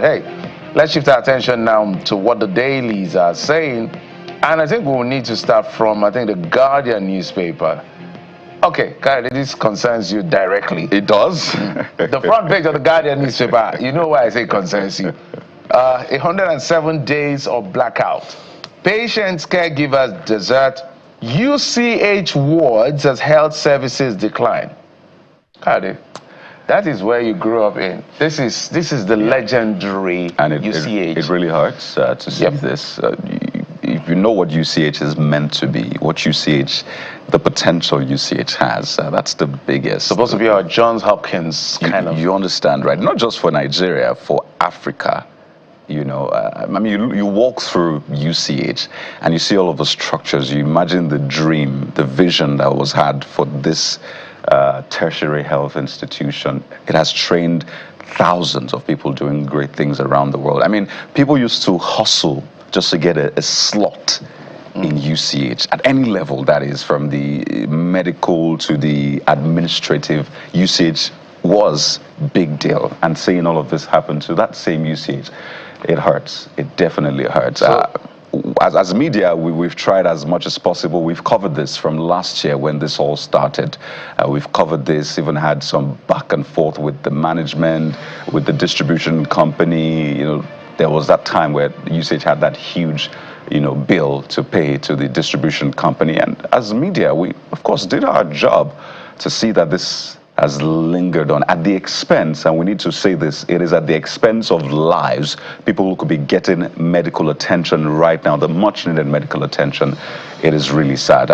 Hey, let's shift our attention now to what the dailies are saying. And I think we'll need to start from, the Guardian newspaper. Okay, Kyle, this concerns you directly. It does? The front page of the Guardian newspaper, you know why I say concerns you. 107 days of blackout. Patients, caregivers desert. UCH wards as health services decline. Kyle, that is where you grew up in. This is the legendary UCH. It really hurts to see this. If you know what UCH is meant to be, what UCH, the potential UCH has, that's the biggest. Supposed to be our Johns Hopkins kind of. You understand, right? Not just for Nigeria, for Africa. You know, you walk through UCH and you see all of the structures. You imagine the dream, the vision that was had for this tertiary health institution. It has trained thousands of people doing great things around the world. I mean, people used to hustle just to get a slot in UCH at any level, that is, from the medical to the administrative. UCH was big deal, and seeing all of this happen to that same UCH, it hurts. It definitely hurts. As media, we've tried as much as possible. We've covered this from last year when this all started. We've covered this, even had some back and forth with the management, with the distribution company. You know, there was that time where UCH had that huge, bill to pay to the distribution company. And as media, we, of course, did our job to see that this has lingered on at the expense, and we need to say this, it is at the expense of lives, people who could be getting medical attention right now, the much needed medical attention. It is really sad.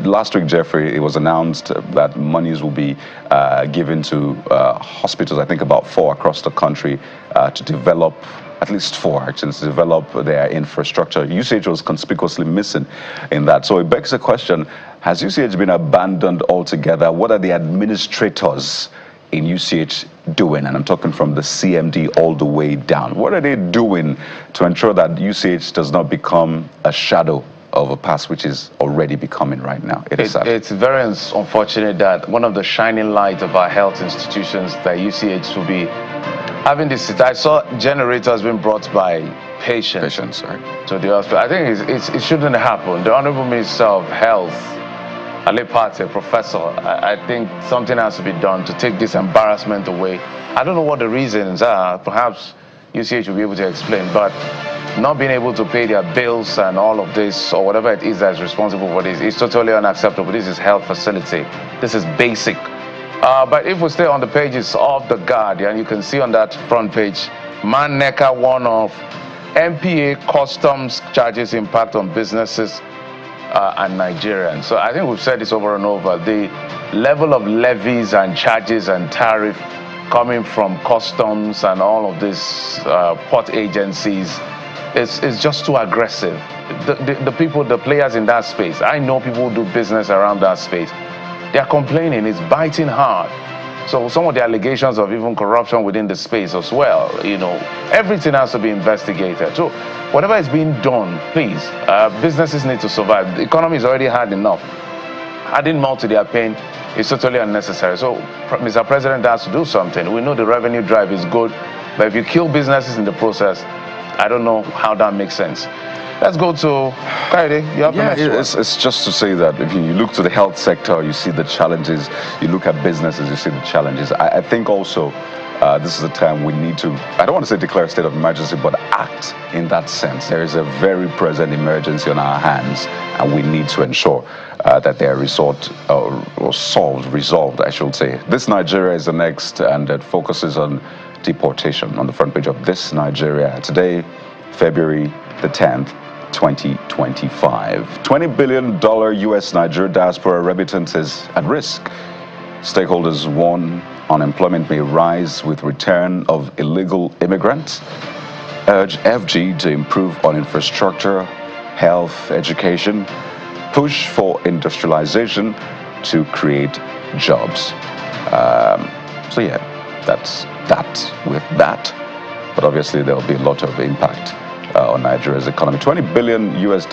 Last week, Jeffrey, it was announced that monies will be given to hospitals, I think about 4 across the country, to develop, at least 4 actually, to develop their infrastructure. UCH was conspicuously missing in that. So it begs the question, has UCH been abandoned altogether? What are the administrators in UCH doing? And I'm talking from the CMD all the way down. What are they doing to ensure that UCH does not become a shadow of a past, which is already becoming right now? It's very unfortunate that one of the shining lights of our health institutions, that UCH, will be having this. I saw generators being brought by patients right, to the hospital. I think it shouldn't happen. The Honorable Minister of Health, Ali Pate, Professor, I think something has to be done to take this embarrassment away. I don't know what the reasons are. Perhaps UCH will be able to explain, but not being able to pay their bills and all of this, or whatever it is that's responsible for this, is totally unacceptable. This is health facility. This is basic. But if we stay on the pages of the Guardian, you can see on that front page, Man-Necker one-off, MPA customs charges impact on businesses and Nigerians. So I think we've said this over and over. The level of levies and charges and tariff coming from customs and all of these port agencies is just too aggressive. The people, the players in that space, I know people who do business around that space, they are complaining, it's biting hard. So some of the allegations of even corruption within the space as well, everything has to be investigated. So whatever is being done, please, businesses need to survive. The economy is already hard enough. Adding more to their pain is totally unnecessary. So Mr. President has to do something. We know the revenue drive is good, but if you kill businesses in the process, I don't know how that makes sense. Let's go to Kaide. You have the next one. It's just to say that if you look to the health sector, you see the challenges. You look at businesses, you see the challenges. I think also this is a time we need to, I don't want to say declare a state of emergency, but act in that sense. There is a very present emergency on our hands, and we need to ensure that they are resolved, I should say. This Nigeria is the next, and it focuses on deportation on the front page of This Nigeria. Today, February the 10th, 2025. $20 billion U.S. Nigeria diaspora remittances at risk. Stakeholders warn unemployment may rise with return of illegal immigrants. Urge FG to improve on infrastructure, health, education. Push for industrialization to create jobs. So yeah, that's that with that. But obviously there will be a lot of impact on Nigeria's economy. $20 billion US.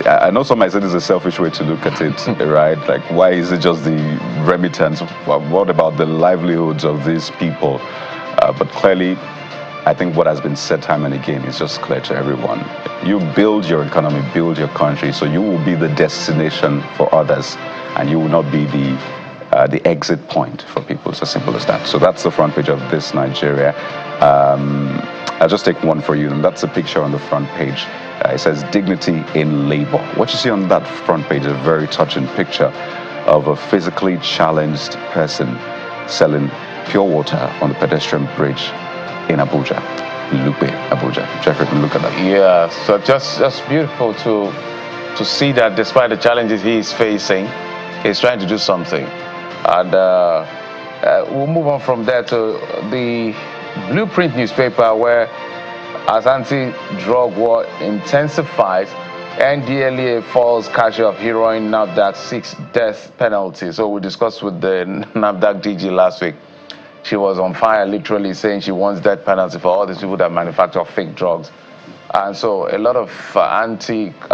I know some might say this is a selfish way to look at it, right? Like, why is it just the remittance? What about the livelihoods of these people? But clearly, I think what has been said time and again is just clear to everyone. You build your economy, build your country, so you will be the destination for others, and you will not be the exit point for people. It's as simple as that. So that's the front page of This Nigeria. I'll just take one for you, and that's a picture on the front page. It says dignity in labor. What you see on that front page is a very touching picture of a physically challenged person selling pure water on the pedestrian bridge in Abuja, Lupe, Abuja. Jeffrey, look at that. Yeah, so just beautiful to see that despite the challenges he's facing, he's trying to do something. And we'll move on from there to the Blueprint newspaper, where as anti-drug war intensifies, NDLEA falls casual of heroin, NAFDAC seeks death penalty. So we discussed with the NAFDAC DG last week. She was on fire, literally saying she wants death penalty for all these people that manufacture fake drugs. And so a lot of anti-drug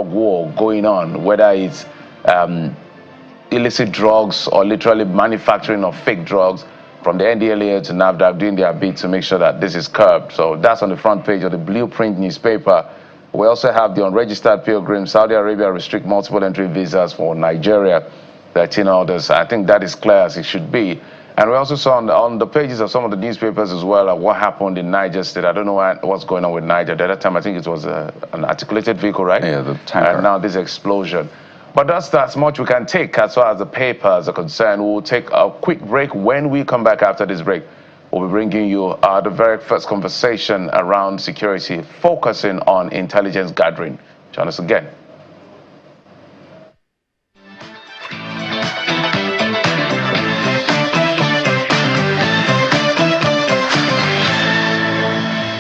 war going on, whether it's illicit drugs or literally manufacturing of fake drugs, from the NDLEA to NAFDAC doing their bit to make sure that this is curbed. So that's on the front page of the Blueprint newspaper. We also have the unregistered pilgrims. Saudi Arabia restrict multiple entry visas for Nigeria. 13 others. I think that is clear as it should be. And we also saw on the pages of some of the newspapers as well what happened in Niger State. I don't know what's going on with Niger. The other time I think it was an articulated vehicle, right? Yeah, the tanker. And now this explosion. But that's as much we can take as far as the papers are concerned. We'll take a quick break. When we come back after this break, we'll be bringing you the very first conversation around security, focusing on intelligence gathering. Join us again